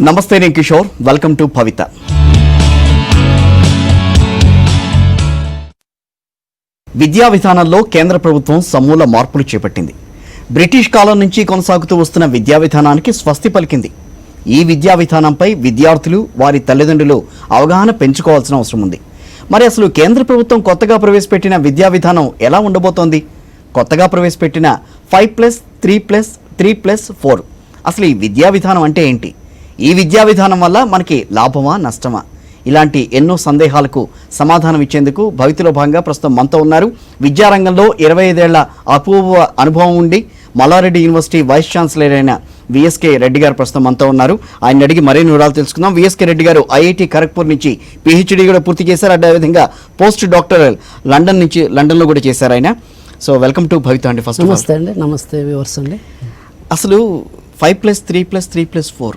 నమస్తే, నేను Kishore. Welcome to భవిత. విద్యా విధానంలో కేంద్ర ప్రభుత్వం సమూల మార్పులు చేపట్టింది. బ్రిటిష్ కాలం నుంచి కొనసాగుతూ వస్తున్న విద్యా విధానానికి స్వస్తి పలికింది. ఈ విద్యా విధానంపై విద్యార్థులు, వారి తల్లిదండ్రులు అవగాహన పెంచుకోవాల్సిన అవసరం ఉంది. మరి అసలు కేంద్ర ప్రభుత్వం కొత్తగా ప్రవేశపెట్టిన విద్యా విధానం ఎలా ఉండబోతోంది? కొత్తగా ప్రవేశపెట్టిన 5+3+3+4 అసలు ఈ విద్యా విధానం అంటే ఏంటి? ఈ విద్యా విధానం వల్ల మనకి లాభమా, నష్టమా? ఇలాంటి ఎన్నో సందేహాలకు సమాధానం ఇచ్చేందుకు భవితలో భాగంగా ప్రస్తుతం మనతో ఉన్నారు. విద్యారంగంలో 25 ఏళ్ల అపూర్వ అనుభవం ఉండి మల్లారెడ్డి యూనివర్సిటీ వైస్ ఛాన్సలర్ అయిన విఎస్కే రెడ్డి గారు ప్రస్తుతం మనతో ఉన్నారు. ఆయన అడిగి మరిన్ని వివరాలు తెలుసుకుందాం. విఎస్కే రెడ్డి గారు ఐఐటి ఖరగ్పూర్ నుంచి పిహెచ్డి కూడా పూర్తి చేశారు. అదేవిధంగా పోస్ట్ డాక్టరల్ లండన్లో కూడా చేశారు ఆయన. సో వెల్కమ్ టు భవిత అండి. ఫస్ట్ నమస్తే అండి. నమస్తే వ్యూవర్స్ అండి. అసలు 5+3+3+4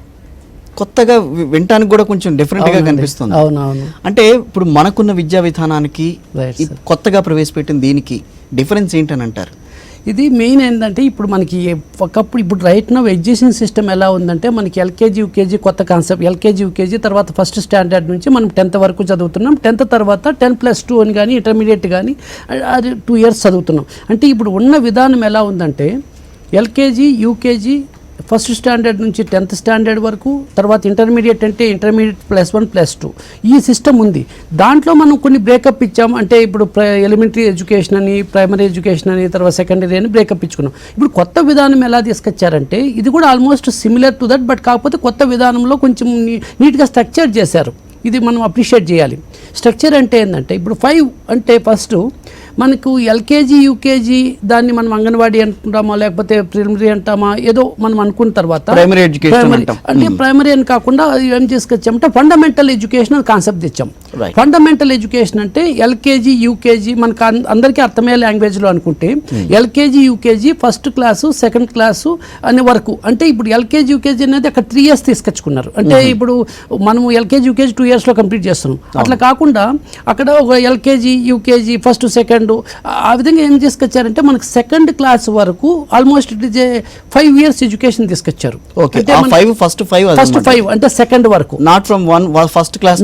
కొత్తగా వినటానికి కూడా కొంచెం డిఫరెంట్గా కనిపిస్తుంది. అవునవును. అంటే ఇప్పుడు మనకున్న విద్యా విధానానికి కొత్తగా ప్రవేశపెట్టిన దీనికి డిఫరెన్స్ ఏంటని అంటారు? ఇది మెయిన్ ఏంటంటే ఇప్పుడు మనకి ఒకప్పుడు ఇప్పుడు రైట్ నౌ ఎడ్యుకేషన్ సిస్టమ్ ఎలా ఉందంటే మనకి ఎల్కేజీ యూకేజీ కొత్త కాన్సెప్ట్. ఎల్కేజీ యూకేజీ తర్వాత ఫస్ట్ స్టాండర్డ్ నుంచి మనం 10th వరకు చదువుతున్నాం. 10th తర్వాత 10+2 అని కానీ ఇంటర్మీడియట్ కానీ అది 2 years చదువుతున్నాం. అంటే ఇప్పుడు ఉన్న విధానం ఎలా ఉందంటే ఎల్కేజీ యూకేజీ ఫస్ట్ స్టాండర్డ్ నుంచి 10th స్టాండర్డ్ వరకు, తర్వాత ఇంటర్మీడియట్ అంటే ఇంటర్మీడియట్ +1 +2 ఈ సిస్టమ్ ఉంది. దాంట్లో మనం కొన్ని బ్రేకప్ ఇచ్చాం. అంటే ఇప్పుడు ఎలిమెంటరీ ఎడ్యుకేషన్ అని, ప్రైమరీ ఎడ్యుకేషన్ అని, తర్వాత సెకండరీ అని బ్రేకప్ ఇచ్చుకున్నాం. ఇప్పుడు కొత్త విధానం ఎలా తీసుకొచ్చారంటే ఇది కూడా almost similar to that, but కాకపోతే కొత్త విధానంలో కొంచెం నీట్గా స్ట్రక్చర్ చేశారు. ఇది మనం అప్రిషియేట్ చేయాలి. స్ట్రక్చర్ అంటే ఏంటంటే ఇప్పుడు 5 అంటే ఫస్ట్ మనకు ఎల్కేజీ యూకేజీ దాన్ని మనం అంగన్వాడీ అంటామా లేకపోతే ప్రిలిమినరీ అంటామా ఏదో మనం అనుకున్న తర్వాత ప్రైమరీ ఎడ్యుకేషన్ అంటే ప్రైమరీ అని కాకుండా ఏం చేసుకొచ్చామంటే ఫండమెంటల్ ఎడ్యుకేషన్ కాన్సెప్ట్ తెచ్చాం. ఫండమెంటల్ ఎడ్యుకేషన్ అంటే ఎల్కేజీ యూకేజీ మనకు అందరికీ అర్థమయ్యే లాంగ్వేజ్లో అనుకుంటే LKG UKG first class second class అనే వరకు. అంటే ఇప్పుడు ఎల్కేజీ యూకేజీ అనేది అక్కడ 3 years తీసుకొచ్చుకున్నారు. అంటే ఇప్పుడు మనము ఎల్కేజీ యూకేజీ 2 yearsలో కంప్లీట్ చేస్తున్నాం. అట్లా కాకుండా అక్కడ ఒక ఎల్కేజీ యూకేజీ ఫస్ట్ సెకండ్ ఆ విధంగా ఏం తీసుకొచ్చారంటే మనకు 2nd క్లాస్ వరకు almost it is 5 years education తీసుకొచ్చారు. ఫస్ట్ 5 అంటే సెకండ్ వరకు, నాట్ ఫ్రమ్ ఫస్ట్ క్లాస్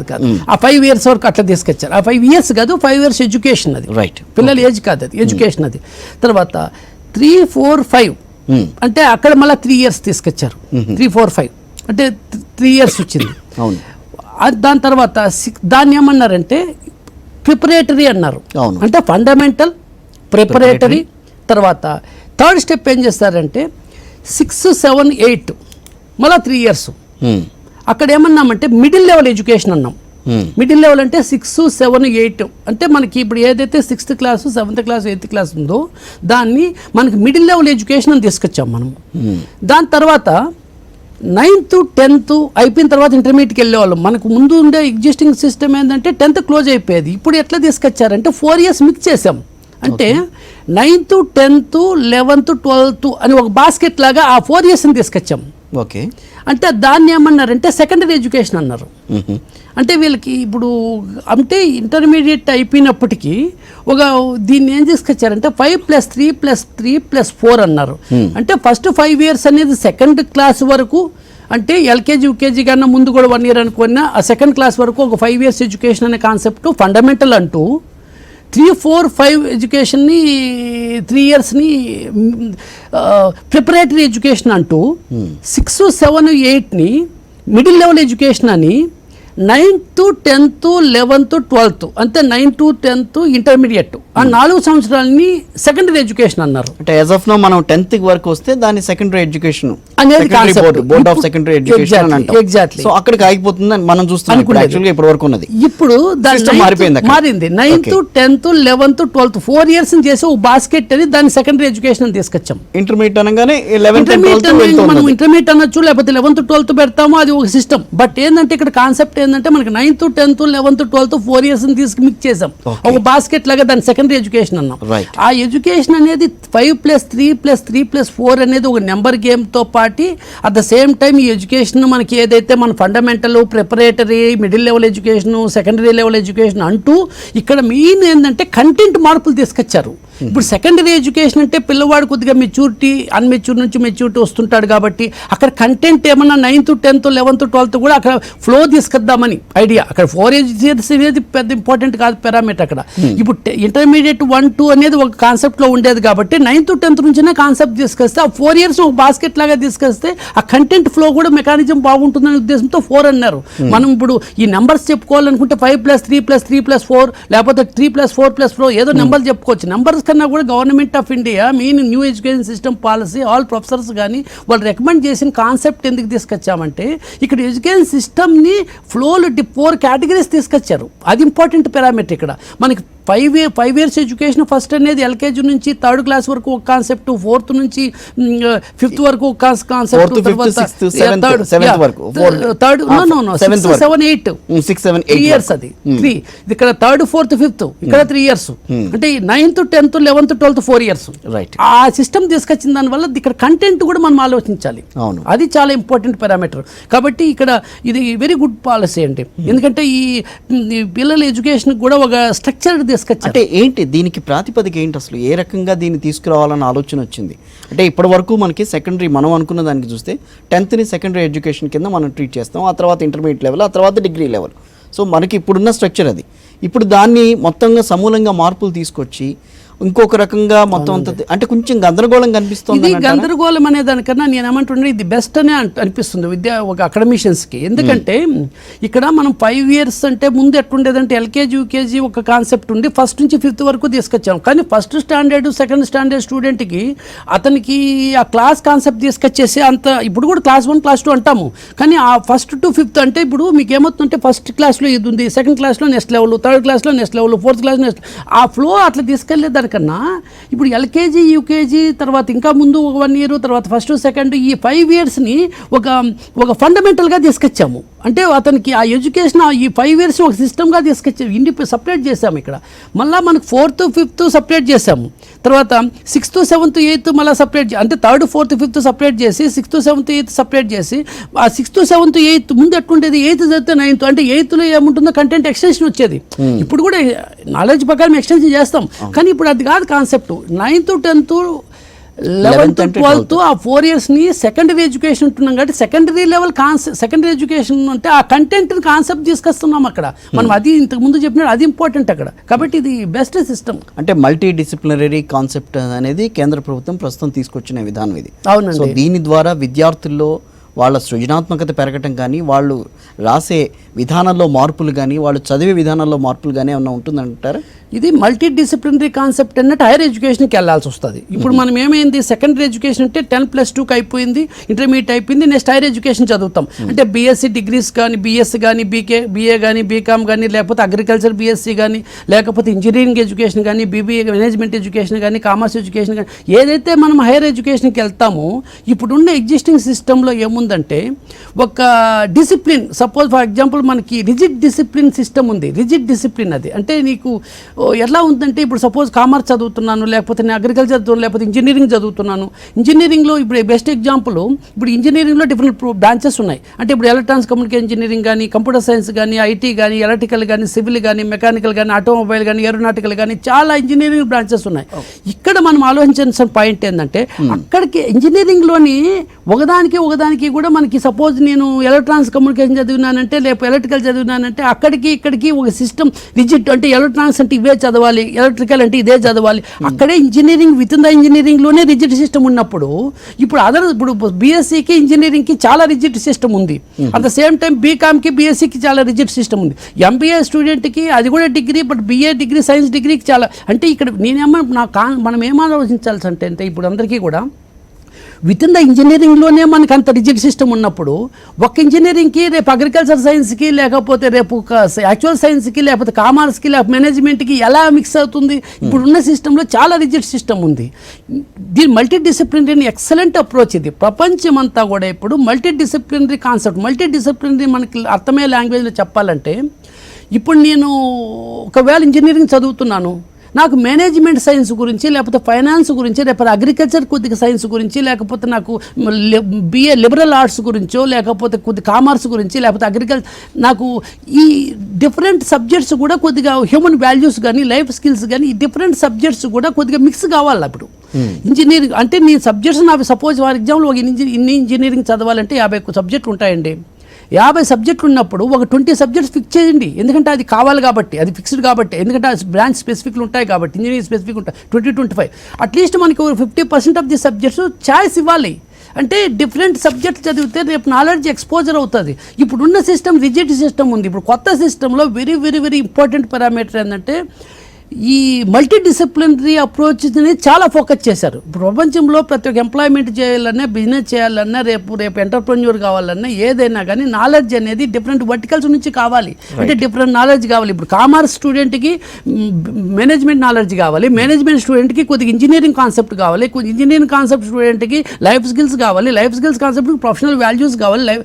కాదు. ఆ 5 years వరకు అట్లా తీసుకొచ్చారు. ఆ 5 years కాదు, 5 years ఎడ్యుకేషన్ అది. రైట్, పిల్లల ఏజ్ కాదు అది, ఎడ్యుకేషన్ అది. తర్వాత 3, 4, 5 అంటే అక్కడ మళ్ళీ 3 years తీసుకొచ్చారు. 3, 4, 5 అంటే 3 years వచ్చింది. దాని తర్వాత దాన్ని ఏమన్నారంటే ప్రిపరేటరీ అన్నారు. అంటే ఫండమెంటల్, ప్రిపరేటరీ. తర్వాత 3rd స్టెప్ ఏం చేస్తారంటే 6, 7, 8 మళ్ళీ 3 years. అక్కడ ఏమన్నామంటే మిడిల్ లెవెల్ ఎడ్యుకేషన్ అన్నాం. మిడిల్ లెవెల్ అంటే 6, 7, 8 అంటే మనకి ఇప్పుడు ఏదైతే 6th class 7th class 8th class ఉందో దాన్ని మనకి మిడిల్ లెవెల్ ఎడ్యుకేషన్ అని తీసుకొచ్చాం మనం. దాని తర్వాత 9th, 10th అయిపోయిన తర్వాత ఇంటర్మీడియట్కి వెళ్ళేవాళ్ళం. మనకు ముందు ఉండే ఎగ్జిస్టింగ్ సిస్టమ్ ఏంటంటే 10th క్లోజ్ అయిపోయేది. ఇప్పుడు ఎట్లా తీసుకొచ్చారంటే 4 years మిక్స్ చేసాం. అంటే 9th, 10th, 11th, 12th అని ఒక బాస్కెట్ లాగా ఆ 4 yearsని తీసుకొచ్చాం. ఓకే, అంటే దాన్ని ఏమన్నారంటే సెకండరీ ఎడ్యుకేషన్ అన్నారు. అంటే వీళ్ళకి ఇప్పుడు అంటే ఇంటర్మీడియట్ అయిపోయినప్పటికీ ఒక దీన్ని ఏం తీసుకొచ్చారంటే 5+3+3+4 అన్నారు. అంటే ఫస్ట్ 5 years అనేది 2nd క్లాస్ వరకు, అంటే ఎల్కేజీ యూకేజీ కన్నా ముందు కూడా 1 year అనుకున్నా ఆ 2nd క్లాస్ వరకు ఒక 5 years ఎడ్యుకేషన్ అనే కాన్సెప్ట్ ఫండమెంటల్ అంటూ 3, 4, 5 ఎడ్యుకేషన్ని 3 yearsని ప్రిపరేటరీ ఎడ్యుకేషన్ అంటూ 6, 7, 8ని మిడిల్ లెవెల్ ఎడ్యుకేషన్ అని 9th, 10th, 11th, 12th అంటే 9th, 10th ఇంటర్మీడియట్ ఆ 4 సంవత్సరాలని సెకండరీ ఎడ్యుకేషన్ అన్నారు. అంటే యాజ్ ఆఫ్ నౌ మనం 10th వరకు వస్తే దాన్ని సెకండరీ ఎడ్యుకేషన్ అనేది బోర్డ్ ఆఫ్ సెకండరీ ఎడ్యుకేషన్ అంటాం. ఎగ్జాక్ట్లీ. సో అక్కడికి ఆగిపోతుందని మనం చూస్తున్నాం. యాక్చువల్గా ఇప్పటి వరకు ఉన్నది ఇప్పుడు మారింది. 9th, 10th, 11th, 12th 4 years చేసి ఒక బాస్కెట్ అని దాన్ని సెకండరీ ఎడ్యుకేషన్ అని తీసుకొచ్చాం. ఇంటర్మీడియట్ అనగానే 11th, 12th మనం ఇంటర్మీడియట్ అనొచ్చు, లేకపోతే 11th, 12th పెడతాము, అది ఒక సిస్టమ్. బట్ ఏంటంటే ఇక్కడ కాన్సెప్ట్ ఏంటంటే మనకి 9th, 10th, 11th, 12th 4 years తీసుకు మిక్స్ చేసాం. ఒక బాస్కెట్ లాగా దాన్ని సెకండరీ ఎడ్యుకేషన్ అన్నాం. ఆ ఎడ్యుకేషన్ అనేది 5+3+3+4 అనేది ఒక నెంబర్ గేమ్తో పాటు అట్ ద సేమ్ టైం ఈ ఎడ్యుకేషన్ మనకి ఏదైతే మన fundamental, preparatory, middle level education, secondary level education అంటూ ఇక్కడ మెయిన్ ఏంటంటే కంటెంట్ మార్పులు తీసుకొచ్చారు. ఇప్పుడు సెకండరీ ఎడ్యుకేషన్ అంటే పిల్లవాడు కొద్దిగా మెచ్యూరిటీ అన్మెచ్యూర్ నుంచి మెచ్యూరిటీ వస్తుంటాడు కాబట్టి అక్కడ కంటెంట్ ఏమన్నా 9th 10th 11th 12th కూడా అక్కడ ఫ్లో తీసుకొద్దామని ఐడియా. అక్కడ 4 years అనేది పెద్ద ఇంపార్టెంట్ కాదు పారామీటర్ అక్కడ. ఇప్పుడు ఇంటర్మీడియట్ 1 2 అనేది ఒక కాన్సెప్ట్ లో ఉండేది కాబట్టి 9th 10th నుంచినే కాన్సెప్ట్ తీసుకొస్తే ఆ 4 years ఒక బాస్కెట్ లాగా తీసుకొస్తే ఆ కంటెంట్ ఫ్లో కూడా మెకానిజం బాగుంటుందనే ఉద్దేశంతో 4 అన్నారు. మనం ఇప్పుడు ఈ నెంబర్స్ చెప్పుకోవాలనుకుంటే 5+3+3+4 లేకపోతే 3+4+4 ఏదో నెంబర్ చెప్పుకోవచ్చు. నెంబర్స్ కన్నా కూడా government of India main new education system policy all professors కానీ వాళ్ళు రికమెండ్ చేసిన కాన్సెప్ట్ ఎందుకు తీసుకొచ్చామంటే ఇక్కడ ఎడ్యుకేషన్ సిస్టమ్ని ఫ్లోలు 4 కేటగిరీస్ తీసుకొచ్చారు. అది ఇంపార్టెంట్ పారామీటర్ ఇక్కడ. మనకి 5 years ఎడ్యుకేషన్ ఫస్ట్ అనేది ఎల్కేజీ నుంచి 3rd క్లాస్ వరకు ఒక కాన్సెప్ట్, 4th నుంచి 5th వరకు ఒక కాన్సెప్ట్, 3 years అది 3. ఇక్కడ 3rd 4th 5th ఇక్కడ 3 years. అంటే 9th 10th 11th 12th 4 years. ఆ సిస్టమ్ తీసుకొచ్చిన దాని వల్ల ఇక్కడ కంటెంట్ కూడా మనం ఆలోచించాలి. అది చాలా ఇంపార్టెంట్ పారామీటర్. కాబట్టి ఇక్కడ ఇది వెరీ గుడ్ పాలసీ అండి. ఎందుకంటే ఈ పిల్లల ఎడ్యుకేషన్ కూడా ఒక స్ట్రక్చర్ అంటే ఏంటి దీనికి ప్రాతిపదిక ఏంటి, అసలు ఏ రకంగా దీన్ని తీసుకురావాలన్న ఆలోచన వచ్చింది? అంటే ఇప్పటి వరకు మనకి సెకండరీ మనం అనుకున్న దానికి చూస్తే 10th సెకండరీ ఎడ్యుకేషన్ కింద మనం ట్రీట్ చేస్తాం, ఆ తర్వాత ఇంటర్మీడియట్ లెవెల్, ఆ తర్వాత డిగ్రీ లెవెల్. సో మనకి ఇప్పుడున్న స్ట్రక్చర్ అది. ఇప్పుడు దాన్ని మొత్తంగా సమూలంగా మార్పులు తీసుకొచ్చి ఇంకొక రకంగా మొత్తం అంత అంటే కొంచెం గందరగోళం కనిపిస్తుంది. ఇది గందరగోళం అనే దానికన్నా నేను ఏమంటుండే ఇది బెస్ట్ అనే అనిపిస్తుంది ఒక అకాడమిషియన్స్కి. ఎందుకంటే ఇక్కడ మనం 5 years అంటే ముందు ఎట్లుండేదంటే ఎల్కేజీ యూకేజీ ఒక కాన్సెప్ట్ ఉండి 1st నుంచి 5th వరకు తీసుకొచ్చాం. కానీ 1st standard 2nd standard స్టూడెంట్కి అతనికి ఆ క్లాస్ కాన్సెప్ట్ తీసుకొచ్చేసి అంత ఇప్పుడు కూడా క్లాస్ 1 క్లాస్ 2 అంటాము. కానీ ఆ 1st to 5th అంటే ఇప్పుడు మీకు ఏమవుతుందంటే 1st క్లాస్లో ఇది ఉంది, 2nd క్లాస్లో నెక్స్ట్ లెవెల్, 3rd క్లాస్లో next level, 4th class next, ఆ ఫ్లో అట్లా తీసుకెళ్లేదాన్ని కన్నా ఇప్పుడు ఎల్కేజీ యూకేజీ తర్వాత ఇంకా ముందు 1 year తర్వాత 1st 2nd ఈ 5 yearsని ఒక ఫండమెంటల్గా తీసుకొచ్చాము. అంటే అతనికి ఆ ఎడ్యుకేషన్ ఈ 5 years ఒక సిస్టమ్గా తీసుకొచ్చాము. సపరేట్ చేసాము. ఇక్కడ మళ్ళీ మనకు 4th 5th సపరేట్ చేసాము. తర్వాత 6th 7th 8th మళ్ళీ సపరేట్ అంటే 3rd 4th 5th సపరేట్ చేసి 6th 7th 8th సపరేట్ చేసి ఆ 6th 7th 8th ముందు ఎట్లుండేది 8th చదివితే 9th అంటే 8thలో ఏముంటుందో కంటెంట్ ఎక్స్టెన్షన్ వచ్చేది. ఇప్పుడు కూడా నాలెడ్జ్ ప్రకారం ఎక్స్టెన్షన్ చేస్తాం. కానీ ఇప్పుడు అది కాదు concept. 9th 10th 11th 12th ఆ 4 yearsని సెకండరీ ఎడ్యుకేషన్ ఉంటున్నాం కాబట్టి సెకండరీ లెవెల్ సెకండరీ ఎడ్యుకేషన్ అంటే ఆ కంటెంట్ కాన్సెప్ట్ తీసుకొస్తున్నాం అక్కడ మనం. అది ఇంతకు ముందు చెప్పినట్టు అది ఇంపార్టెంట్ అక్కడ. కాబట్టి ఇది బెస్ట్ సిస్టమ్. అంటే మల్టీ డిసిప్లినరీ కాన్సెప్ట్ అనేది కేంద్ర ప్రభుత్వం ప్రస్తుతం తీసుకొచ్చిన విధానం ఇది. అవునండి. సో దీని ద్వారా విద్యార్థుల్లో వాళ్ళ సృజనాత్మకత పెరగటం కానీ, వాళ్ళు రాసే విధానంలో మార్పులు కానీ, వాళ్ళు చదివే విధానంలో మార్పులు కానీ ఏమన్నా ఉంటుందంటారా? ఇది మల్టీ డిసిప్లినరీ కాన్సెప్ట్ అన్నట్టు హైయర్ ఎడ్యుకేషన్కి వెళ్ళాల్సి వస్తుంది. ఇప్పుడు మనం ఏమైంది సెకండరీ ఎడ్యుకేషన్ అంటే 10+2కి అయిపోయింది, ఇంటర్మీడియట్ అయిపోయింది, నెక్స్ట్ హైయర్ ఎడ్యుకేషన్ చదువుతాం. అంటే బీఎస్సీ డిగ్రీస్ కానీ, బీఎస్ కానీ, బీఏ కానీ, బీకామ్ కానీ, లేకపోతే అగ్రికల్చర్ బీఎస్సీ కానీ, లేకపోతే ఇంజనీరింగ్ ఎడ్యుకేషన్ కానీ, బీబీఏ మేనేజ్మెంట్ ఎడ్యుకేషన్ కానీ, కామర్స్ ఎడ్యుకేషన్ కానీ, ఏదైతే మనం హైయర్ ఎడ్యుకేషన్కి వెళ్తామో ఇప్పుడున్న ఎగ్జిస్టింగ్ సిస్టంలో ఏముందంటే ఒక డిసిప్లిన్, సపోజ్ ఫర్ ఎగ్జాంపుల్ మనకి రిజిడ్ డిసిప్లిన్ సిస్టమ్ ఉంది. రిజిడ్ డిసిప్లిన్ అది అంటే నీకు ఎలా ఉందంటే ఇప్పుడు సపోజ్ కామర్స్ చదువుతున్నాను, లేకపోతే నేను అగ్రికల్చర్ చదువుతున్నాను, లేకపోతే ఇంజనీరింగ్ చదువుతున్నాను. ఇంజనీరింగ్లో ఇప్పుడు బెస్ట్ ఎగ్జాంపుల్ ఇప్పుడు ఇంజనీరింగ్లో డిఫరెంట్ బ్రాంచెస్ ఉన్నాయి. అంటే ఇప్పుడు ఎలక్ట్రానిక్స్ కమ్యూనికేషన్ ఇంజనీరింగ్ కానీ, కంప్యూటర్ సైన్స్ కానీ, ఐటీ కానీ, ఎలక్ట్రికల్ కానీ, సివిల్ కానీ, మెకానికల్ కానీ, ఆటోమొబైల్ కానీ, ఏరోనాటికల్ కానీ చాలా ఇంజనీరింగ్ బ్రాంచెస్ ఉన్నాయి. ఇక్కడ మనం ఆలోచించాల్సిన పాయింట్ ఏంటంటే అక్కడికి ఇంజనీరింగ్లోని ఒకదానికి కూడా మనకి సపోజ్ నేను ఎలక్ట్రానిక్స్ కమ్యూనికేషన్ చదివినానంటే లేకపోతే ఎలక్ట్రికల్ చదివినానంటే అక్కడికి ఇక్కడికి ఒక సిస్టమ్ రిజిడ్. అంటే ఎలక్ట్రానిక్స్ అంటే ఇవే చదవాలి, ఎలక్ట్రికల్ అంటే ఇదే చదవాలి. అక్కడే ఇంజనీరింగ్ విత్ ఇన్ ద ఇంజనీరింగ్లోనే రిజిడ్ సిస్టమ్ ఉన్నప్పుడు ఇప్పుడు బీఎస్సీకి ఇంజనీరింగ్కి చాలా రిజిడ్ సిస్టమ్ ఉంది. అట్ ద సేమ్ టైం బీకామ్కి బీఎస్సీకి చాలా రిజిడ్ సిస్టమ్ ఉంది. ఎంబీఏ స్టూడెంట్కి అది కూడా degree, but BA degree science డిగ్రీకి చాలా. అంటే ఇక్కడ మనం ఏం ఆలోచించాల్సి అంటే ఇప్పుడు అందరికీ కూడా విత్ ఇన్ ద ఇంజనీరింగ్లోనే మనకు అంత రిజిడ్ సిస్టమ్ ఉన్నప్పుడు ఒక ఇంజనీరింగ్కి రేపు అగ్రికల్చర్ సైన్స్కి లేకపోతే రేపు యాక్చువల్ సైన్స్కి లేకపోతే కామర్స్కి లేకపోతే మేనేజ్మెంట్కి ఎలా మిక్స్ అవుతుంది? ఇప్పుడున్న సిస్టంలో చాలా రిజిడ్ సిస్టమ్ ఉంది. దీని మల్టీ డిసిప్లినరీ ఎక్సలెంట్ అప్రోచ్. ఇది ప్రపంచమంతా కూడా ఇప్పుడు multi disciplinary concept. Multi disciplinary మనకి అర్థమయ్యే లాంగ్వేజ్లో చెప్పాలంటే ఇప్పుడు నేను ఒకవేళ ఇంజనీరింగ్ చదువుతున్నాను, నాకు మేనేజ్మెంట్ సైన్స్ గురించి లేకపోతే ఫైనాన్స్ గురించి లేకపోతే అగ్రికల్చర్ కొద్దిగా సైన్స్ గురించి లేకపోతే నాకు బిఏ లిబరల్ ఆర్ట్స్ గురించో లేకపోతే కొద్ది కామర్స్ గురించి లేకపోతే అగ్రికల్చర్ నాకు ఈ డిఫరెంట్ సబ్జెక్ట్స్ కూడా కొద్దిగా హ్యూమన్ వాల్యూస్ కానీ లైఫ్ స్కిల్స్ కానీ ఈ డిఫరెంట్ సబ్జెక్ట్స్ కూడా కొద్దిగా మిక్స్ కావాలి అప్పుడు. ఇంజనీరింగ్ అంటే నీ సబ్జెక్ట్స్ నాకు సపోజ్ ఫర్ ఎగ్జాంపుల్ ఒక ఇన్ని ఇంజనీరింగ్ చదవాలంటే 50 సబ్జెక్టులు ఉంటాయండి. 50 సబ్జెక్టులు ఉన్నప్పుడు ఒక 20 సబ్జెక్ట్స్ ఫిక్స్ చేయండి, ఎందుకంటే అది కావాలి కాబట్టి, అది ఫిక్స్డ్ కాబట్టి, ఎందుకంటే బ్రాంచ్ స్పెసిఫిక్లు ఉంటాయి కాబట్టి, ఇంజనీరింగ్ స్పెసిఫిక్ ఉంటాయి 20-25. అట్లీస్ట్ మనకి 50% ఆఫ్ ది సబ్జెక్ట్స్ ఛాయిస్ ఇవ్వాలి. అంటే డిఫరెంట్ సబ్జెక్ట్స్ చదివితే రేపు నాలెడ్జ్ ఎక్స్పోజర్ అవుతుంది. ఇప్పుడున్న సిస్టమ్ రిజిడ్ సిస్టమ్ ఉంది. ఇప్పుడు కొత్త సిస్టంలో very very very important parameter ఏంటంటే ఈ మల్టీ డిసిప్లినరీ అప్రోచ్ అనేది చాలా ఫోకస్ చేశారు. ప్రపంచంలో ప్రతి ఒక్క ఎంప్లాయ్మెంట్ చేయాలన్నా, బిజినెస్ చేయాలన్నా, రేపు ఎంటర్ప్రెన్యూర్ కావాలన్నా, ఏదైనా కానీ నాలెడ్జ్ అనేది డిఫరెంట్ వర్టికల్స్ నుంచి కావాలి. అంటే డిఫరెంట్ నాలెడ్జ్ కావాలి. ఇప్పుడు కామర్స్ స్టూడెంట్కి మేనేజ్మెంట్ నాలెడ్జ్ కావాలి, మేనేజ్మెంట్ స్టూడెంట్కి కొద్దిగా ఇంజనీరింగ్ కాన్సెప్ట్ కావాలి, ఇంజనీరింగ్ కాన్సెప్ట్ స్టూడెంట్కి లైఫ్ స్కిల్స్ కావాలి, లైఫ్ స్కిల్స్ కాన్సెప్ట్కి ప్రొఫెషనల్ వాల్యూస్ కావాలి.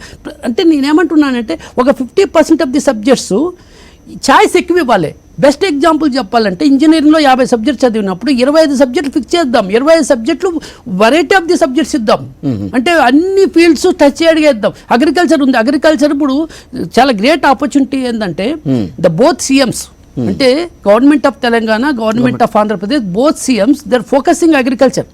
అంటే నేనేమంటున్నానంటే ఒక 50% ఆఫ్ ది సబ్జెక్ట్స్ ఛాయిస్ ఎక్కువ ఇవ్వాలి. బెస్ట్ ఎగ్జాంపుల్ చెప్పాలంటే ఇంజనీరింగ్లో 50 సబ్జెక్ట్స్ చదివినప్పుడు 25 సబ్జెక్టులు ఫిక్స్ చేద్దాం, 25 సబ్జెక్టులు వెరైటీ ఆఫ్ ది సబ్జెక్ట్స్ ఇద్దాం. అంటే అన్ని ఫీల్డ్స్ టచ్ అడిగేద్దాం. అగ్రికల్చర్ ఉంది, అగ్రికల్చర్ ఇప్పుడు చాలా గ్రేట్ ఆపర్చునిటీ ఏంటంటే ద బోత్ సీఎంస్ అంటే government of Telangana, government of Andhra Pradesh, both CMs there focusing agriculture.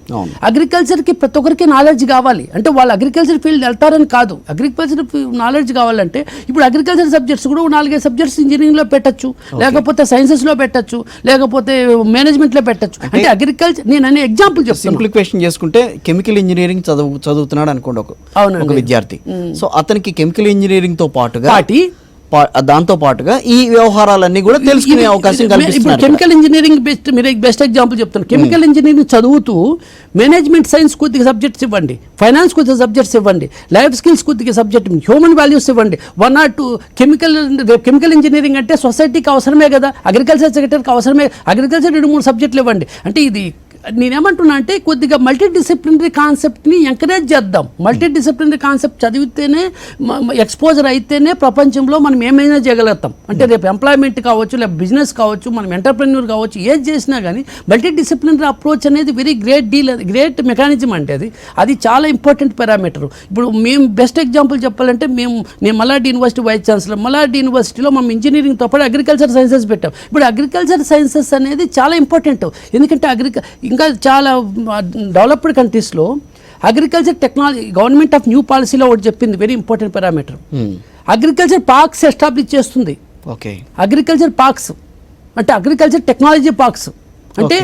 అగ్రికల్చర్కి ప్రతి ఒక్కరికి నాలెడ్జ్ కావాలి. అంటే వాళ్ళు అగ్రికల్చర్ ఫీల్డ్ వెళ్తారని కాదు, అగ్రికల్చర్ నాలెడ్జ్ కావాలంటే ఇప్పుడు అగ్రికల్చర్ సబ్జెక్ట్స్ కూడా 4-5 సబ్జెక్ట్స్ ఇంజనీరింగ్లో పెట్టచ్చు, లేకపోతే సైన్సెస్లో పెట్టచ్చు, లేకపోతే మేనేజ్మెంట్లో పెట్టచ్చు. అంటే అగ్రికల్చర్ నేను అనే ఎగ్జాంపుల్ చెప్తాను. సింప్లిఫికేషన్ చేసుకుంటే కెమికల్ ఇంజనీరింగ్ చదువుతున్నాడు అనుకోండి ఒక విద్యార్థి. సో అతనికి కెమికల్ ఇంజనీరింగ్ తో పాటుగా దాంతో పాటుగా ఈ వ్యవహారాలన్నీ కూడా తెలుసుకునే అవకాశం కల్పిస్తున్నారు. కెమికల్ ఇంజనీరింగ్ బెస్ట్ ఎగ్జాంపుల్ చెప్తాను. కెమికల్ ఇంజనీరింగ్ చదువుతూ మేనేజ్మెంట్ సైన్స్ కొద్దిగా సబ్జెక్ట్స్ ఇవ్వండి, ఫైనాన్స్ కొద్దిగా సబ్జెక్ట్స్ ఇవ్వండి, లైఫ్ స్కిల్స్ కొద్దిగా సబ్జెక్ట్, హ్యూమన్ వాల్యూస్ ఇవ్వండి. 1 or 2 కెమికల్ ఇంజనీరింగ్ అంటే సొసైటీకి అవసరమే కదా, అగ్రికల్చర్ సెక్రటరీకి అవసరమే, అగ్రికల్చర్ 2-3 సబ్జెక్టులు ఇవ్వండి. అంటే ఇది నేనేమంటున్నా అంటే కొద్దిగా మల్టీ డిసిప్లినరీ కాన్సెప్ట్ని ఎంకరేజ్ చేద్దాం. మల్టీ డిసిప్లినరీ కాన్సెప్ట్ చదివితేనే ఎక్స్పోజర్ అయితేనే ప్రపంచంలో మనం ఏమైనా చేయగలుగుతాం. అంటే రేపు ఎంప్లాయ్మెంట్ కావచ్చు, లేకపోతే బిజినెస్ కావచ్చు, మనం ఎంటర్ప్రెన్యూర్ కావచ్చు, ఏది చేసినా కానీ మల్టీ డిసిప్లినరీ అప్రోచ్ అనేది వెరీ గ్రేట్ మెకానిజం. అంటే అది చాలా ఇంపార్టెంట్ పారామీటర్. ఇప్పుడు మేము బెస్ట్ ఎగ్జాంపుల్ చెప్పాలంటే నేను Malla Reddy university vice chancellor. Malla Reddy యూనివర్సిటీలో మనం ఇంజనీరింగ్తో పాటు అగ్రికల్చర్ సైన్సెస్ పెట్టాం. ఇప్పుడు అగ్రికల్చర్ సైన్సెస్ అనేది చాలా ఇంపార్టెంట్. ఎందుకంటే ఇంకా చాలా డెవలప్డ్ కంట్రీస్లో agriculture technology government of new పాలసీలో ఒకటి చెప్పింది very important parameter. Agriculture parks establish చేస్తుంది. అగ్రికల్చర్ పార్క్స్ అంటే అగ్రికల్చర్ టెక్నాలజీ పార్క్స్ అంటే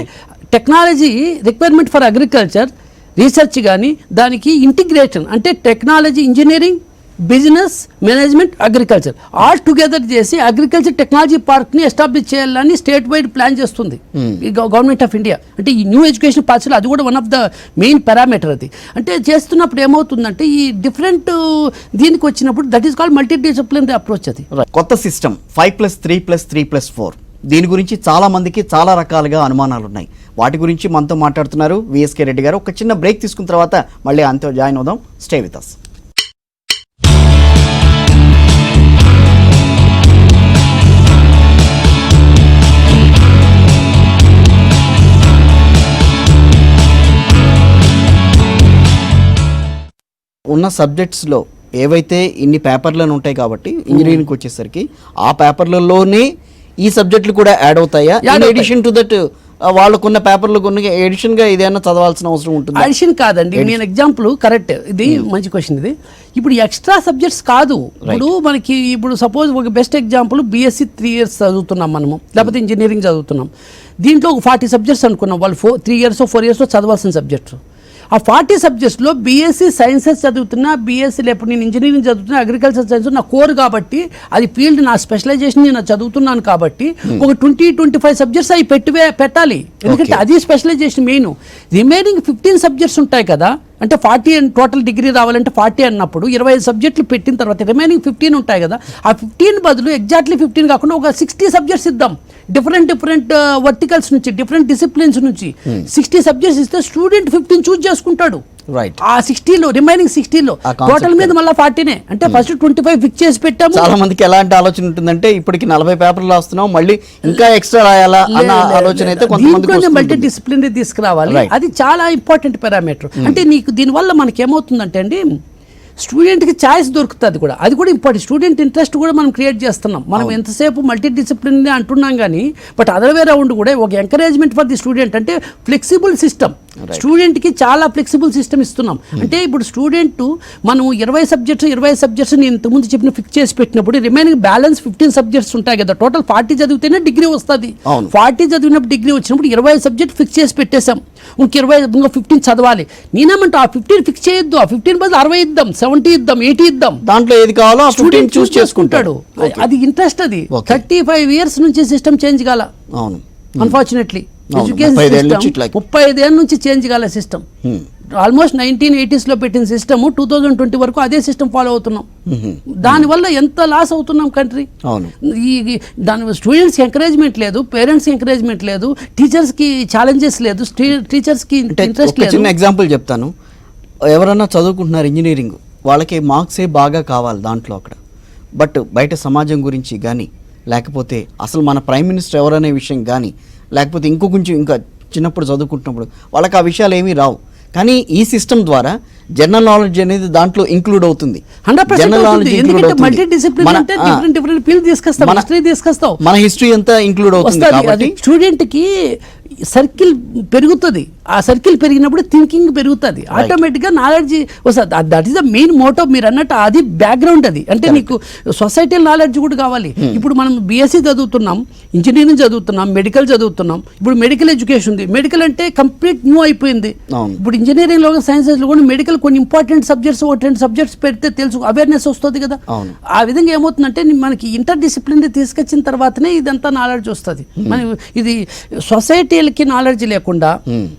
technology requirement for agriculture research కానీ దానికి ఇంటిగ్రేషన్ అంటే technology, engineering, business, management, agriculture all together చేసి అగ్రికల్చర్ టెక్నాలజీ పార్క్ని ఎస్టాబ్లిష్ చేయాలని స్టేట్ వైడ్ ప్లాన్ చేస్తుంది గవర్నమెంట్ ఆఫ్ ఇండియా. అంటే ఈ న్యూ ఎడ్యుకేషన్ పాలసీలో అది కూడా one of the main parameter. అది అంటే చేస్తున్నప్పుడు ఏమవుతుందంటే ఈ డిఫరెంట్ దీనికి వచ్చినప్పుడు that is called multi disciplinary approach. అది కొత్త సిస్టమ్ 5+3+3+4 దీని గురించి చాలా మందికి చాలా రకాలుగా అనుమానాలు ఉన్నాయి. వాటి గురించి మనతో మాట్లాడుతున్నారు విఎస్కే రెడ్డి గారు. ఒక చిన్న బ్రేక్ తీసుకున్న తర్వాత మళ్ళీ అంతే జాయిన్ అవుదాం. Stay with us. ఉన్న సబ్జెక్ట్స్లో ఏవైతే ఇన్ని పేపర్లను ఉంటాయి కాబట్టి ఇంజనీరింగ్కి వచ్చేసరికి ఆ పేపర్లలోనే ఈ సబ్జెక్టులు కూడా యాడ్ అవుతాయా? ఇన్ ఎడిషన్ టు దట్ వాళ్ళకున్న పేపర్లు కొన్ని ఎడిషన్ గా ఇదేనా చదవాల్సిన అవసరం ఉంటుంది? ఎడిషన్ కాదండి, నేను ఎగ్జాంపుల్ కరెక్ట్, ఇది మంచి క్వశ్చన్. ఇది ఇప్పుడు ఎక్స్ట్రా సబ్జెక్ట్స్ కాదు. ఇప్పుడు మనకి ఇప్పుడు సపోజ్ ఒక బెస్ట్ ఎగ్జాంపుల్ BSc 3 years చదువుతున్నాం మనము, లేకపోతే ఇంజనీరింగ్ చదువుతున్నాం. దీంట్లో ఒక 40 సబ్జెక్ట్స్ అనుకున్నాం. వాళ్ళు 3 years 4 years చదవాల్సిన సబ్జెక్ట్స్. ఆ 40 సబ్జెక్ట్స్లో BSc సైన్సెస్ చదువుతున్నా, BSc లేకపోతే నేను ఇంజనీరింగ్ చదువుతున్నా, అగ్రికల్చర్ సైన్స్ నా కోర్ కాబట్టి అది ఫీల్డ్ నా స్పెషలైజేషన్ నేను చదువుతున్నాను కాబట్టి ఒక 20-25 సబ్జెక్ట్స్ అవి పెట్టాలి. ఎందుకంటే అది స్పెషలైజేషన్ మెయిన్. రిమైనింగ్ 15 సబ్జెక్ట్స్ ఉంటాయి కదా, అంటే 40 టోటల్ డిగ్రీ రావాలంటే 40 అన్నప్పుడు 25 సబ్జెక్టులు పెట్టిన తర్వాత రిమైనింగ్ 15 ఉంటాయి కదా, ఆ 15 బదులు ఎగ్జాక్ట్లీ 15 కాకుండా ఒక 60 సబ్జెక్ట్స్ ఇద్దాం. డిఫరెంట్ వర్టికల్స్ నుంచి, డిఫరెంట్ డిసిప్లిన్స్ నుంచి 60 సబ్జెక్ట్స్ ఇస్తే స్టూడెంట్ 15 చూస్ చేసుకుంటాడు. రైట్. ఆ 60లో రిమైనింగ్ 60లో ఆ concept టోటల్ మీద మళ్ళీ 40నే అంటే ఫస్ట్ 25 ఫిక్స్ చేసి పెట్టాము. చాలా మందికి ఎలాంటి ఆలోచన ఉంటుందంటే ఇప్పటికి 40 పేపర్లు రాస్తున్నాం మళ్ళీ ఇంకా ఎక్స్ట్రా రాయాలా అన్న ఆలోచన అయితే కొంతమందికి మల్టీ డిసిప్లినరీ తీసుకురావాలి. Right. అది చాలా ఇంపార్టెంట్ పారామీటర్. అంటే నీకు దీనివల్ల మనకి ఏమవుతుందంటే అండి స్టూడెంట్కి ఛాయిస్ దొరుకుతుంది కూడా, అది కూడా ఇంపార్టెంట్. స్టూడెంట్ ఇంట్రెస్ట్ కూడా మనం క్రియేట్ చేస్తున్నాం. మనం ఎంతసేపు మల్టీ డిసిప్లినరీ అంటున్నాం కానీ బట్ అదర్ వే రౌండ్ కూడా ఒక ఎంకరేజ్మెంట్ ఫర్ ది స్టూడెంట్ అంటే ఫ్లెక్సిబుల్ సిస్టమ్. స్టూడెంట్కి చాలా ఫ్లెక్సిబుల్ సిస్టమ్ ఇస్తున్నాం. అంటే ఇప్పుడు స్టూడెంట్ మనం 20 సబ్జెక్ట్స్ నేను ఇంతకుముందు చెప్పిన ఫిక్స్ చేసి పెట్టినప్పుడు రిమైనింగ్ బ్యాలెన్స్ 15 సబ్జెక్ట్స్ ఉంటాయి కదా, టోటల్ 40 చదివితేనే డిగ్రీ వస్తుంది. 40 చదివినప్పుడు డిగ్రీ వచ్చినప్పుడు 20 సబ్జెక్ట్ ఫిక్స్ చేసి పెట్టేశాం. ఇంక 15 చదవాలి. నేనేమంటా ఆ 15 ఫిక్స్ చేయొద్దు, ఆ 15 బదులు 60 ఇద్దాం, 70 ఇద్దాం, 80 ఇద్దాం. దాంట్లో ఏది కావాలో స్టూడెంట్ చూస్ చేసుకుంటాడు. అది ఇంట్రెస్ట్. అది 35 ఇయర్స్ నుంచి సిస్టమ్ చేంజ్ కాల. అవును, అన్ఫార్చునేట్లీ ఎడ్యుకేషన్ 35 ఏళ్ళ నుంచి చేంజ్ కాలే సిస్టమ్. ఆల్మోస్ట్ 1980s లో పెట్టిన సిస్టమ్ 2020 వరకు అదే సిస్టమ్ ఫాలో అవుతున్నాం. దానివల్ల ఎంత లాస్ అవుతున్నాం కంట్రీ. ఈ దాని స్టూడెంట్స్ ఎంకరేజ్మెంట్ లేదు, పేరెంట్స్ ఎంకరేజ్మెంట్ లేదు, టీచర్స్ కి ఛాలెంజెస్ లేదు, టీచర్స్ కి ఇంట్రెస్ట్ లేదు. చిన్న ఎగ్జాంపుల్ చెప్తాను. ఎవరన్నా చదువుకుంటున్నారు ఇంజనీరింగ్, వాళ్ళకి మార్క్సే బాగా కావాలి దాంట్లో అక్కడ. బట్ బయట సమాజం గురించి కానీ లేకపోతే అసలు మన ప్రైమ్ మినిస్టర్ ఎవరనే విషయం కానీ లేకపోతే కొంచెం ఇంకా చిన్నప్పుడు చదువుకుంటున్నప్పుడు వాళ్ళకి ఆ విషయాలు ఏమీ రావు. కానీ ఈ సిస్టమ్ ద్వారా జనరల్ నాలెడ్జ్ అనేది దాంట్లో ఇంక్లూడ్ అవుతుంది. 100% మల్టీ డిసిప్లిన్ అంటే డిఫరెంట్ ఫీల్డ్ తీసుకొస్తావు, మన హిస్టరీ అంతా ఇంక్లూడ్ అవుతుంది. కాబట్టి స్టూడెంట్ కి సర్కిల్ పెరుగుతుంది. ఆ సర్కిల్ పెరిగినప్పుడు థింకింగ్ పెరుగుతుంది, ఆటోమేటిక్గా నాలెడ్జ్ వస్తుంది. That is the main motto. మీరు అన్నట్టు అది బ్యాక్గ్రౌండ్. అది అంటే నీకు సొసైటల్ నాలెడ్జ్ కూడా కావాలి. ఇప్పుడు మనం బీఎస్సీ చదువుతున్నాం, ఇంజనీరింగ్ చదువుతున్నాం, మెడికల్ చదువుతున్నాం. ఇప్పుడు మెడికల్ ఎడ్యుకేషన్ ఉంది. మెడికల్ అంటే కంప్లీట్ న్యూ అయిపోయింది. ఇప్పుడు ఇంజనీరింగ్ లో సైన్సెస్ లో కూడా మెడికల్ కొన్ని ఇంపార్టెంట్ సబ్జెక్ట్స్ 2 సబ్జెక్ట్స్ పెడితే తెలుసు, అవేర్నెస్ వస్తుంది కదా. ఆ విధంగా ఏమవుతుందంటే మనకి ఇంటర్ డిసిప్లినరీ తీసుకొచ్చిన తర్వాతనే ఇదంతా నాలెడ్జ్ వస్తుంది. మనం ఇది సొసైటీలకి నాలెడ్జ్ లేకుండా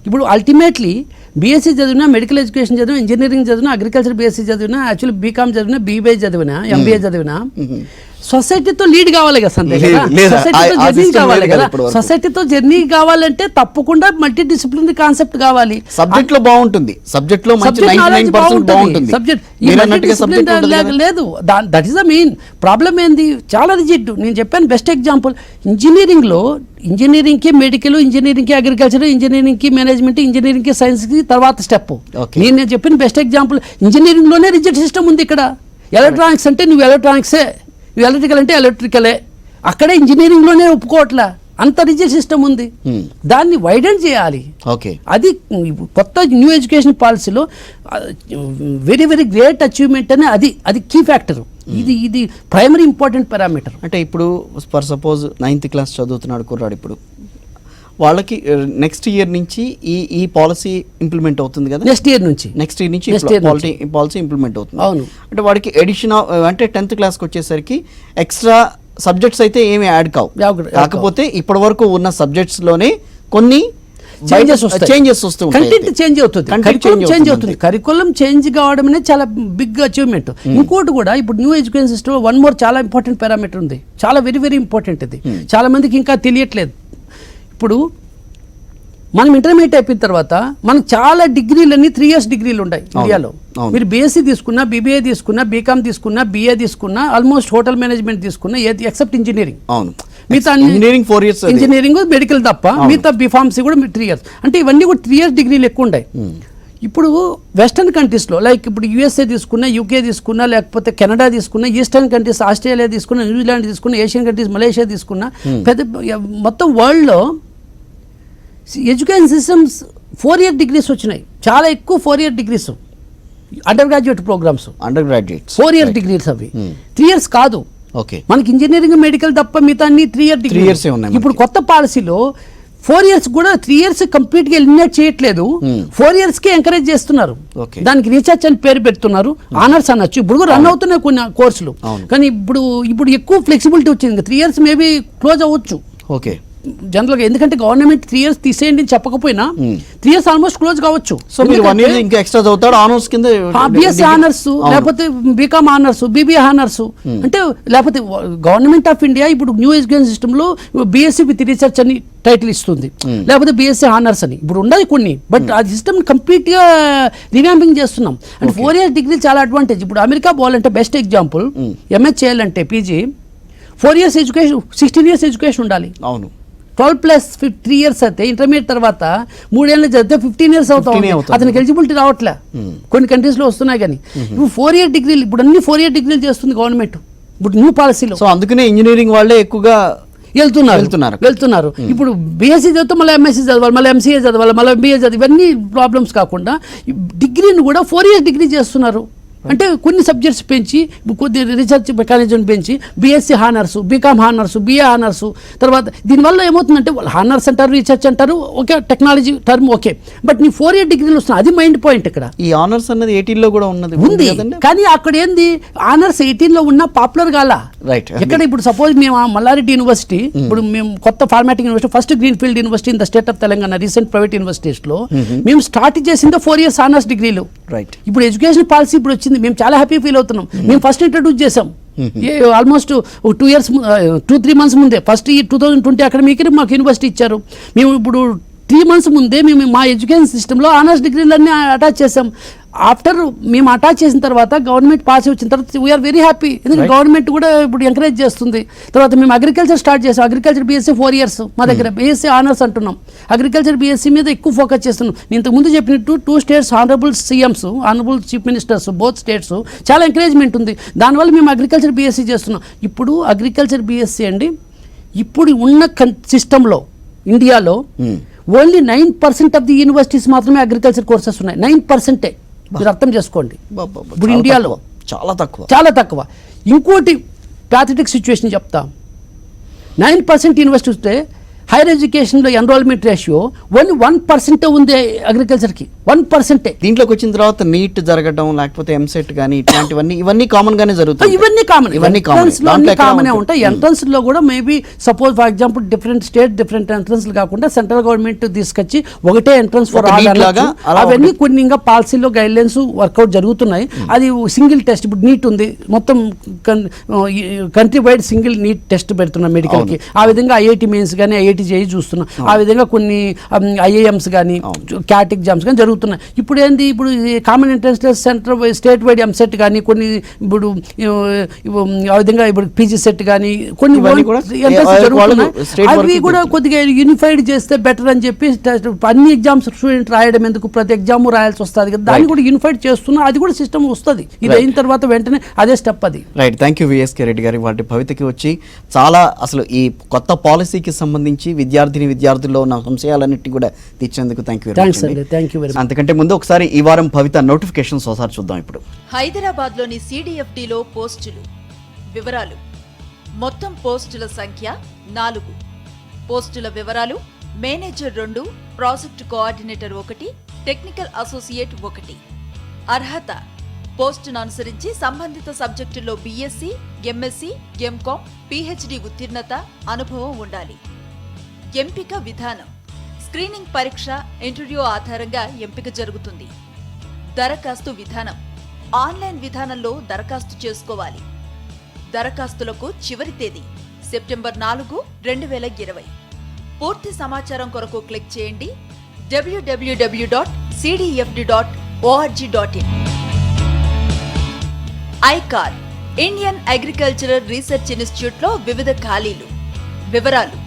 ఇప్పుడు అల్టిమేట్లీ బీఎస్సీ చదివినా, మెడికల్ ఎడ్యుకేషన్ చదివినా, ఇంజనీరింగ్ చదివినా, అగ్రికల్చర్ బీఎస్సీ చదివినా, యాక్చువల్లీ బీకామ్ చదివినా, బీబీఏ చదివినా, ఎంబీఏ చదివినా సొసైటీతో లీడ్ కావాలి కదా సందే కదా, సొసైటీతో జర్నీ కావాలి కదా. సొసైటీతో జర్నీ కావాలంటే తప్పకుండా మల్టీ డిసిప్లినరీ కాన్సెప్ట్ కావాలి. సబ్జెక్ట్ లో బాగుంటుంది, సబ్జెక్ట్ లో మంచి 99% బాగుంటుంది. లేదు, that is the main problem. ఏంది చాలా రిజిడ్. నేను చెప్పాను బెస్ట్ ఎగ్జాంపుల్ ఇంజనీరింగ్ లో, ఇంజనీరింగ్ కి మెడికల్, ఇంజనీరింగ్ కి అగ్రికల్చర్, ఇంజనీరింగ్ కి మేనేజ్మెంట్, ఇంజనీరింగ్ కి సైన్స్ కి తర్వాత స్టెప్. నేను చెప్పిన బెస్ట్ ఎగ్జాంపుల్ ఇంజనీరింగ్ లోనే రిజిడ్ సిస్టమ్ ఉంది. ఇక్కడ ఎలక్ట్రానిక్స్ అంటే నువ్వు ఎలక్ట్రానిక్సే, ఎలక్ట్రికల్ అంటే ఎలక్ట్రికలే. అక్కడే ఇంజనీరింగ్లోనే ఒప్పుకోవట్లా, అంత రిజిడ్ సిస్టమ్ ఉంది. దాన్ని వైడెన్ చేయాలి. అది కొత్త న్యూ ఎడ్యుకేషన్ పాలసీలో వెరీ వెరీ గ్రేట్ అచీవ్మెంట్ అని అది కీ ఫ్యాక్టర్. ఇది ప్రైమరీ ఇంపార్టెంట్ పారామీటర్. అంటే ఇప్పుడు ఫర్ సపోజ్ 9th క్లాస్ చదువుతున్నాడు కుర్రాడు, ఇప్పుడు వాళ్ళకి నెక్స్ట్ ఇయర్ నుంచి ఈ పాలసీ ఇంప్లిమెంట్ అవుతుంది కదా. నెక్స్ట్ ఇయర్ నుంచి పాలసీ ఇంప్లిమెంట్ అవుతుంది. అవును. అంటే వాడికి ఎడిషన్ అంటే 10th క్లాస్కి వచ్చేసరికి ఎక్స్ట్రా సబ్జెక్ట్స్ అయితే ఏమి యాడ్ కావు. కాకపోతే ఇప్పటి వరకు ఉన్న సబ్జెక్ట్స్ లోనే కొన్ని చేంజెస్ వస్తాయి. కంటెంట్ చేంజ్ అవుతుంది. కరికులం చేంజ్ కావడం అనేది చాలా బిగ్ అచీవ్మెంట్. ఇంకోటి కూడా ఇప్పుడు new education system one more చాలా ఇంపార్టెంట్ పారామీటర్ ఉంది, చాలా వెరీ వెరీ ఇంపార్టెంట్. ఇది చాలా మందికి ఇంకా తెలియట్లేదు. ఇప్పుడు మనం ఇంటర్మీడియట్ అయిపోయిన తర్వాత మనకు చాలా డిగ్రీలన్నీ 3 years డిగ్రీలు ఉన్నాయి ఇండియాలో. మీరు బీఎస్సీ తీసుకున్నా, బీబీఏ తీసుకున్నా, బీకామ్ తీసుకున్నా, బీఏ తీసుకున్నా, ఆల్మోస్ట్ హోటల్ మేనేజ్మెంట్ తీసుకున్నా, ఎక్సెప్ట్ ఇంజనీరింగ్. మిగతా ఇంజనీరింగ్ 4 years, ఇంజనీరింగ్ మెడికల్ తప్ప మిగతా బీఫార్మసీ కూడా 3 years. అంటే ఇవన్నీ కూడా 3 years డిగ్రీలు ఎక్కువ ఉన్నాయి. ఇప్పుడు వెస్టర్న్ కంట్రీస్లో లైక్ ఇప్పుడు యూఎస్ఏ తీసుకున్నా, యూకే తీసుకున్నా, లేకపోతే కెనడా తీసుకున్నా, ఈస్టర్న్ కంట్రీస్ ఆస్ట్రేలియా తీసుకున్నా, న్యూజిలాండ్ తీసుకున్నా, ఏషియన్ కంట్రీస్ మలేషియా తీసుకున్నా, మొత్తం వరల్డ్లో ఎడ్యుకేషన్ సిస్టమ్స్ 4 year డిగ్రీస్ వచ్చినాయి. చాలా ఎక్కువ 4 year degrees undergraduate programmes, 4 year degrees. అవి 3 years కాదు. మనకి ఇంజనీరింగ్ మెడికల్ తప్ప మిగతా 3 year డిగ్రీస్. ఇప్పుడు కొత్త పాలసీలో 4 years కూడా 3 years కంప్లీట్ గా ఎలిమినేట్ చేయట్లేదు, 4 years కి ఎంకరేజ్ చేస్తున్నారు. దానికి రీసెర్చ్ అని పేరు పెడుతున్నారు, ఆనర్స్ అనొచ్చు. ఇప్పుడు రన్ అవుతున్నాయి కొన్ని కోర్సులు, కానీ ఇప్పుడు ఎక్కువ ఫ్లెక్సిబిలిటీ వచ్చింది. 3 years మేబీ క్లోజ్ అవ్వచ్చు. జనరల్గా, ఎందుకంటే గవర్నమెంట్ 3 years తీసేయండి అని చెప్పకపోయినా 3 years ఆల్మోస్ట్ క్లోజ్ కావచ్చు. సో మీరు 1 year ఇంకా ఎక్స్ట్రా చదువుతాడు ఆనర్స్ కింద, బిఎస్సీ ఆనర్స్ లేకపోతే బీకామ్ ఆనర్స్, బీబీఏ ఆనర్స్, అంటే లేకపోతే గవర్నమెంట్ ఆఫ్ ఇండియా ఇప్పుడు న్యూ ఎడ్యుకేషన్ సిస్టమ్ లో బీఎస్సీ విత్ రీసెర్చ్ అని టైటిల్ ఇస్తుంది, లేకపోతే బీఎస్సీ ఆనర్స్ అని ఇప్పుడు ఉండదు కొన్ని. బట్ ఆ సిస్టమ్ కంప్లీట్ గా రివ్యాంపింగ్ చేస్తున్నాం. అంటే 4 years డిగ్రీ చాలా అడ్వాంటేజ్. ఇప్పుడు అమెరికా పోవాలంటే బెస్ట్ ఎగ్జాంపుల్, ఎంఎస్ చేయాలంటే PG 4 years education, 16 years education ఉండాలి. అవును, 12 + 3 years అయితే ఇంటర్మీడియట్ తర్వాత 3 ఏళ్ళు చదివితే 15 years అవుతుంది. అతనికి ఎలిజిబిలిటీ రావట్లే, కొన్ని కంట్రీస్ లో వస్తున్నాయి. కానీ ఇప్పుడు 4 year డిగ్రీలు, ఇప్పుడు అన్ని 4 year డిగ్రీలు చేస్తుంది గవర్నమెంట్ ఇప్పుడు న్యూ పాలసీలో. సో అందుకనే ఇంజనీరింగ్ వాళ్ళే ఎక్కువగా వెళ్తున్నారు. ఇప్పుడు బీఎస్సీ చదివితే మళ్ళీ ఎంఎస్సీ చదవాలి, మళ్ళీ ఎంసీఏ చదవాలి, మళ్ళీ ఎంబీఏ చదవాలి. ఇవన్నీ ప్రాబ్లమ్స్ కాకుండా డిగ్రీని కూడా 4 years డిగ్రీ చేస్తున్నారు. అంటే కొన్ని సబ్జెక్ట్స్ పెంచి, కొద్ది రీసెర్చ్ మెకానిజం పెంచి, BSc honours, BCom honours, BA honours. తర్వాత దీనివల్ల ఏమవుతుందంటే వాళ్ళు హానర్స్ అంటారు, రీసెర్చ్ అంటారు, okay, technology term okay, but నీ 4 year డిగ్రీలు వస్తున్నాయి. అది మైండ్ పాయింట్ ఇక్కడ. ఈ ఆనర్స్ అన్నది 18 లో కూడా ఉంది, కానీ అక్కడ ఏంది, ఆనర్స్ 18 లో ఉన్న పాపులర్ కాల. రైట్. ఎక్కడ ఇప్పుడు సపోజ్ మేము మల్లారెడ్డి యూనివర్సిటీ, ఇప్పుడు మేము కొత్త formatting university, first green field university in the state of Telangana, recent private universities లో మేము స్టార్ట్ చేసింది 4 years ఆనర్స్ డిగ్రీలు. రైట్. ఇప్పుడు ఎడ్యుకేషన్ పాలసీ ఇప్పుడు వచ్చింది, మేము చాలా హ్యాపీ ఫీల్ అవుతున్నాం. మేము ఫస్ట్ ఇంట్రడ్యూస్ చేసాం ఆల్మోస్ట్ 2-3 months ముందే. ఫస్ట్ ఈ 2020 అకాడమిక్ మాకు యూనివర్సిటీ ఇచ్చారు. మేము ఇప్పుడు 3 months ముందే మేము మా ఎడ్యుకేషన్ సిస్టంలో ఆనర్స్ డిగ్రీలన్నీ అటాచ్ చేసాం. ఆఫ్టర్ మేము అటాచ్ చేసిన తర్వాత గవర్నమెంట్ పాలసీ వచ్చిన తర్వాత వీఆర్ వెరీ హ్యాపీ. ఎందుకంటే గవర్నమెంట్ కూడా ఇప్పుడు ఎంకరేజ్ చేస్తుంది. తర్వాత మేము అగ్రికల్చర్ స్టార్ట్ చేసాం. అగ్రికల్చర్ బీఎస్సీ 4 years మా దగ్గర, బీఎస్సీ ఆనర్స్ అంటున్నాం. అగ్రికల్చర్ బీఎస్సీ మీద ఎక్కువ ఫోకస్ చేస్తున్నాం. నేను ఇంతకుముందు చెప్పినట్టు 2 states honourable CMs, honourable chief ministers, both states చాలా ఎంకరేజ్మెంట్ ఉంది. దానివల్ల మేము అగ్రికల్చర్ బీఎస్సీ చేస్తున్నాం. ఇప్పుడు అగ్రికల్చర్ బీఎస్సీ అండి, ఇప్పుడు ఉన్న సిస్టంలో ఇండియాలో ఓన్లీ 9% ఆఫ్ ది యూనివర్సిటీస్ మాత్రమే అగ్రికల్చర్ కోర్సెస్ ఉన్నాయి. 9%. మీరు అర్థం చేసుకోండి. ఇప్పుడు ఇండియాలో చాలా తక్కువ. ఇంకోటి ప్యాథటిక్ సిచ్యువేషన్ చెప్తా. 9% యూనివర్సిటీ వస్తే హైయర్ ఎడ్యుకేషన్లో ఎన్రోల్మెంట్ రేషియో ఓన్లీ 1% ఉంది అగ్రికల్చర్కి. 1%. దీంట్లోకి వచ్చిన తర్వాత నీట్ జరగడం, లేకపోతే ఎంసెట్ కానీ ఇట్లాంటివన్నీ ఇవన్నీ కామన్ గానే జరుగుతాయి. ఇవన్నీ కామన్ ఉంటాయి. ఎంట్రన్స్ లో కూడా maybe suppose for example different state different entrance కాకుండా సెంట్రల్ గవర్నమెంట్ తీసుకొచ్చి ఒకటే ఎంట్రన్స్ ఫర్ ఆల్ అవన్నీ కొన్ని ఇంకా పాలసీలో గైడ్ లైన్స్ వర్కౌట్ జరుగుతున్నాయి. అది సింగిల్ టెస్ట్. ఇప్పుడు నీట్ ఉంది, మొత్తం country wide single NEET test పెడుతున్నాం మెడికల్ కి. ఆ విధంగా ఐఐటి మెయిన్స్ కానీ ఐఐటి చేయి చూస్తున్నాం. ఆ విధంగా కొన్ని ఐఐఎమ్స్ కానీ క్యాట్ ఎగ్జామ్స్ కానీ జరుగుతున్నాయి. ఇప్పుడు ఏంది, ఇప్పుడు common entrance test centre state wide EAMCET కానీ కొన్ని, ఇప్పుడు ఆ విధంగా ఇప్పుడు పీజీ సెట్ కానీ కొన్ని జరుగుతున్నాయి. అవి కూడా కొద్దిగా యూనిఫైడ్ చేస్తే బెటర్ అని చెప్పి అన్ని ఎగ్జామ్స్ స్టూడెంట్ రాయడం ఎందుకు, ప్రతి ఎగ్జామ్ రాయాల్సి వస్తుంది కదా, దాన్ని కూడా యూనిఫైడ్ చేస్తున్నా. అది కూడా సిస్టమ్ వస్తుంది. ఇది అయిన తర్వాత వెంటనే అదే స్టెప్ అది. Right. Thank you VSK Reddy గారి వాటి భవితకి వచ్చి చాలా అసలు ఈ కొత్త పాలసీకి సంబంధించి విద్యార్థుల్లో ఉన్న సంశయాలన్నింటినీ కూడా తీర్చేందుకు థ్యాంక్ యూ. అంతకంటే ముందు ఒకసారి ఈ వారం భవిత నోటిఫికేషన్స్ ఒకసారి చూద్దాం. ఇప్పుడు హైదరాబాద్లోని సిడిఎఫ్డిలో పోస్టులు వివరాలు. మొత్తం పోస్టుల సంఖ్య 4. పోస్టుల వివరాలు: manager 2, project coordinator 1, technical associate 1. అర్హత: పోస్టును అనుసరించి సంబంధిత సబ్జెక్టుల్లో బీఎస్సీ, ఎంఎస్సీ, ఎంకామ్, పీహెచ్డీ ఉత్తీర్ణత, అనుభవం ఉండాలి. ఎంపిక విధానం: స్క్రీనింగ్ పరీక్ష, ఇంటర్వ్యూ ఆధారంగా ఎంపిక జరుగుతుంది. దరఖాస్తు విధానం: ఆన్లైన్ విధానంలో దరఖాస్తు చేసుకోవాలి. దరఖాస్తులకు చివరి తేదీ సెప్టెంబర్ 4, 2020. పూర్తి సమాచారం కొరకు క్లిక్ చేయండి www.cdfd.org.in. ICAR Indian agricultural research ఇన్స్టిట్యూట్లో వివిధ ఖాళీలు. వివరాలు: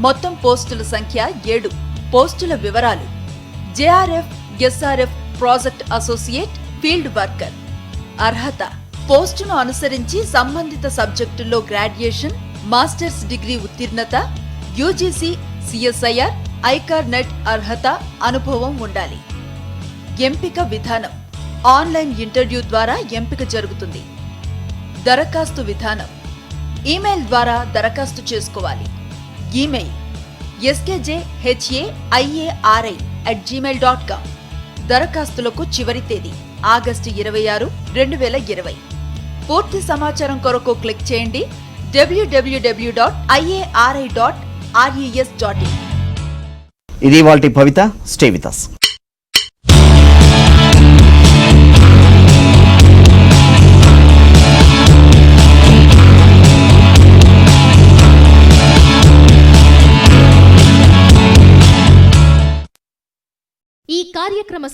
మొత్తం పోస్టుల సంఖ్య 7. పోస్టుల వివరాలు: JRF, SRF, project associate, field worker. అర్హత: పోస్టును అనుసరించి సంబంధిత సబ్జెక్టుల్లో గ్రాడ్యుయేషన్, మాస్టర్స్ డిగ్రీ ఉత్తీర్ణత, యూజీసీ, సిఎస్ఐఆర్, ఐకార్ నెట్ అర్హత, అనుభవం ఉండాలి. ఎంపిక విధానం: ఆన్లైన్ ఇంటర్వ్యూ ద్వారా ఎంపిక జరుగుతుంది. దరఖాస్తు విధానం: ఈమెయిల్ ద్వారా దరఖాస్తు చేసుకోవాలి. Email skjhaiari@gmail.com. దరఖాస్తులకు చివరి తేదీ ఆగస్టు 26, 2020. పూర్తి సమాచారం కొరకు క్లిక్ చేయండి www.iari.ac.in. res.in. ఇది వాల్టి భవిత. Stay with us. ఈ కార్యక్రమ